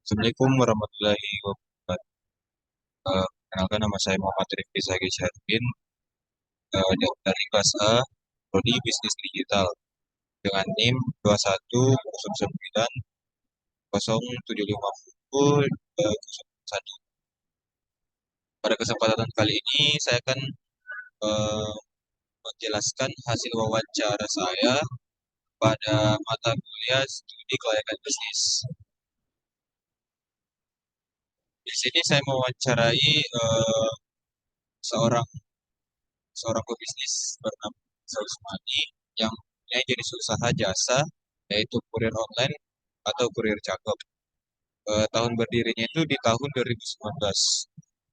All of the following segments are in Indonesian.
Assalamualaikum warahmatullahi wabarakatuh. Perkenalkan nama saya Muhammad Rifki Zaki Syarudin, dari kelas A, Prodi Bisnis Digital dengan NIM 210907501. Pada kesempatan kali ini saya akan eh, menjelaskan hasil wawancara saya pada mata kuliah studi kelayakan bisnis. Di sini saya mewawancarai seorang seorang pebisnis bernama Sausmani yang mempunyai jenis usaha jasa yaitu kurir online atau kurir cakep. Tahun berdirinya itu di tahun 2019.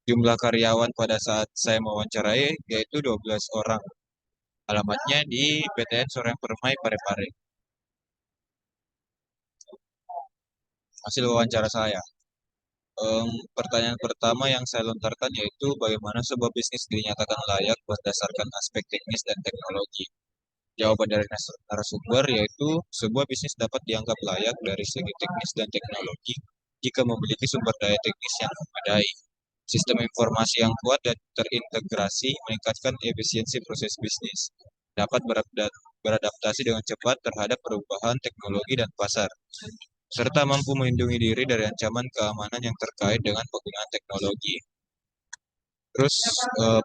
Jumlah karyawan pada saat saya mewawancarai yaitu 12 orang. Alamatnya di PTN Soreng Permai Parepare. Hasil wawancara saya. Pertanyaan pertama yang saya lontarkan yaitu bagaimana sebuah bisnis dinyatakan layak berdasarkan aspek teknis dan teknologi. Jawaban dari narasumber yaitu sebuah bisnis dapat dianggap layak dari segi teknis dan teknologi jika memiliki sumber daya teknis yang memadai, sistem informasi yang kuat dan terintegrasi meningkatkan efisiensi proses bisnis, dapat beradaptasi dengan cepat terhadap perubahan teknologi dan pasar, serta mampu melindungi diri dari ancaman keamanan yang terkait dengan penggunaan teknologi. Terus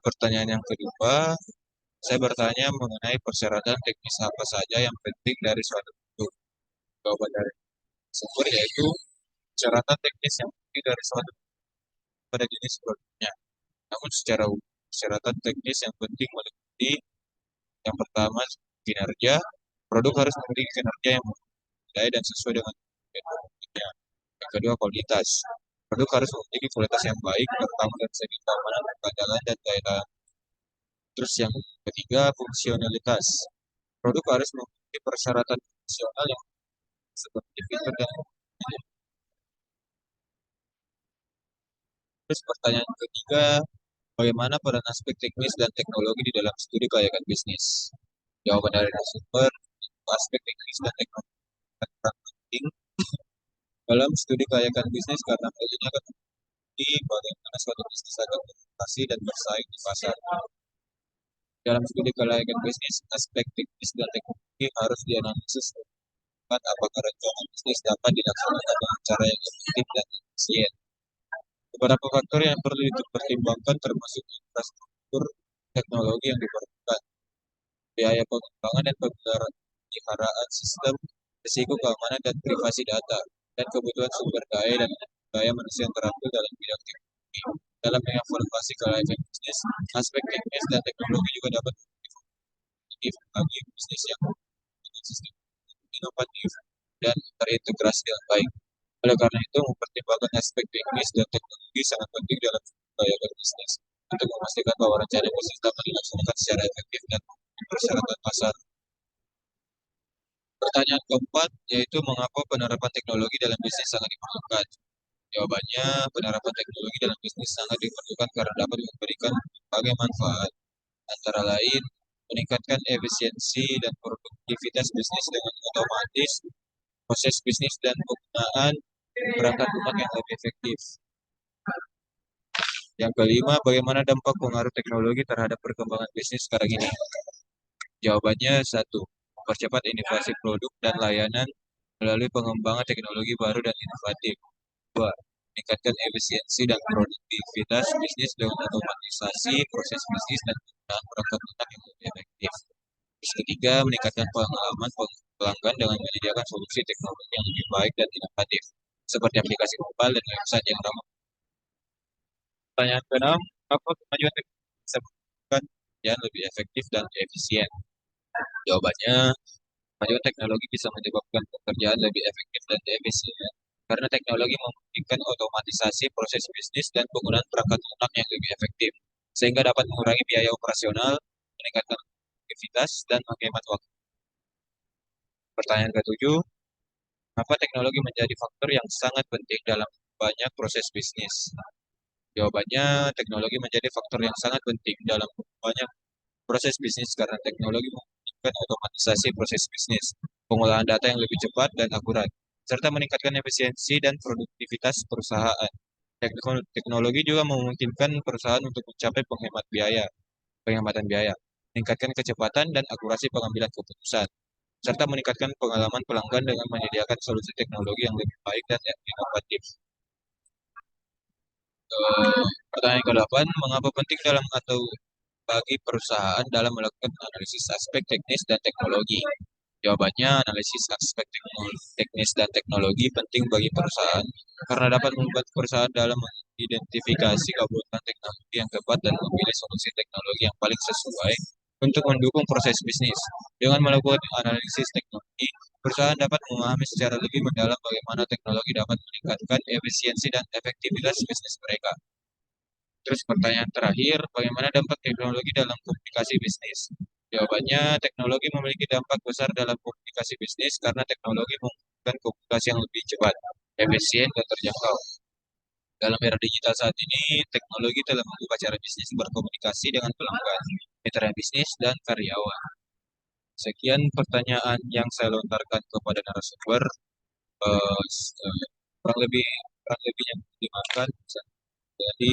pertanyaan yang kedua, saya bertanya mengenai persyaratan teknis apa saja yang penting dari suatu produk. Jawaban dari sumber yaitu persyaratan teknis yang penting dari suatu pada jenis produknya. Namun secara umum, persyaratan teknis yang penting meliputi yang pertama kinerja, produk harus memiliki kinerja yang memadai dan sesuai dengan produknya. Yang kedua kualitas, produk harus memiliki kualitas yang baik, terutama dari segi keamanan, keandalan dan daya tahan. Terus yang ketiga fungsionalitas, produk harus memiliki persyaratan fungsional yang seperti fitur dan terus pertanyaan ketiga, bagaimana peran aspek teknis dan teknologi di dalam studi kelayakan bisnis? Jawaban dari narasumber, aspek teknis dan teknologi sangat penting dalam studi kelayakan bisnis karena hal ini akan menjadi bagaimana suatu bisnis akan beroperasi dan bersaing di pasar. Dalam studi kelayakan bisnis, aspek teknis dan teknologi harus dianalisis dengan apakah rencana bisnis dapat dilaksanakan dengan cara yang efektif dan efisien. Beberapa faktor yang perlu dipertimbangkan termasuk infrastruktur teknologi yang diperlukan, biaya pengembangan dan pemeliharaan sistem, risiko keamanan dan privasi data, dan kebutuhan sumber daya dan daya manusia yang terampil dalam bidang teknologi. Dalam mengevaluasi kelayakan bisnis, aspek teknis dan teknologi juga dapat menjadi bagi bisnis yang memiliki sistem inovatif dan terintegrasi dengan baik. Oleh karena itu, mempertimbangkan aspek teknis dan teknologi sangat penting dalam kelayakan bisnis untuk memastikan bahwa rencana bisnis dapat dilaksanakan secara efektif dan memenuhi persyaratan pasar. Pertanyaan keempat, yaitu mengapa penerapan teknologi dalam bisnis sangat diperlukan? Jawabannya, penerapan teknologi dalam bisnis sangat diperlukan karena dapat memberikan berbagai manfaat, antara lain meningkatkan efisiensi dan produktivitas bisnis dengan otomatis proses bisnis dan penggunaan perangkat lunak yang lebih efektif. Yang kelima, bagaimana dampak pengaruh teknologi terhadap perkembangan bisnis sekarang ini? Jawabannya satu, mempercepat inovasi produk dan layanan melalui pengembangan teknologi baru dan inovatif. Dua, meningkatkan efisiensi dan produktivitas bisnis dengan otomatisasi proses bisnis dan penggunaan perangkat lunak yang lebih efektif. Terus ketiga, meningkatkan pengalaman pelanggan dengan menyediakan solusi teknologi yang lebih baik dan inovatif, seperti aplikasi mobile dan website yang ramah. Pertanyaan keenam, apa kemajuan teknologi bisa membuat pekerjaan lebih efektif dan efisien? Jawabannya, kemajuan teknologi bisa menyebabkan pekerjaan lebih efektif dan efisien karena teknologi memungkinkan otomatisasi proses bisnis dan penggunaan perangkat lunak yang lebih efektif, sehingga dapat mengurangi biaya operasional, meningkatkan produktivitas, dan menghemat waktu. Pertanyaan ketujuh, apa teknologi menjadi faktor yang sangat penting dalam banyak proses bisnis? Jawabannya, teknologi menjadi faktor yang sangat penting dalam banyak proses bisnis karena teknologi memungkinkan otomatisasi proses bisnis, pengolahan data yang lebih cepat dan akurat, serta meningkatkan efisiensi dan produktivitas perusahaan. Teknologi juga memungkinkan perusahaan untuk mencapai penghematan biaya, meningkatkan kecepatan dan akurasi pengambilan keputusan, serta meningkatkan pengalaman pelanggan dengan menyediakan solusi teknologi yang lebih baik dan inovatif. Pertanyaan ke-8, mengapa penting dalam atau bagi perusahaan dalam melakukan analisis aspek teknis dan teknologi? Jawabannya, analisis aspek teknis dan teknologi penting bagi perusahaan karena dapat membantu perusahaan dalam mengidentifikasi kebutuhan teknologi yang tepat dan memilih solusi teknologi yang paling sesuai untuk mendukung proses bisnis. Dengan melakukan analisis teknologi, perusahaan dapat memahami secara lebih mendalam bagaimana teknologi dapat meningkatkan efisiensi dan efektivitas bisnis mereka. Terus pertanyaan terakhir, bagaimana dampak teknologi dalam komunikasi bisnis? Jawabannya, teknologi memiliki dampak besar dalam komunikasi bisnis karena teknologi memungkinkan komunikasi yang lebih cepat, efisien, dan terjangkau. Dalam era digital saat ini, teknologi telah mengubah cara bisnis berkomunikasi dengan pelanggan, mitra bisnis, dan karyawan. Sekian pertanyaan yang saya lontarkan kepada narasumber. Eh, kurang lebih kurang lebihnya dimakan. Jadi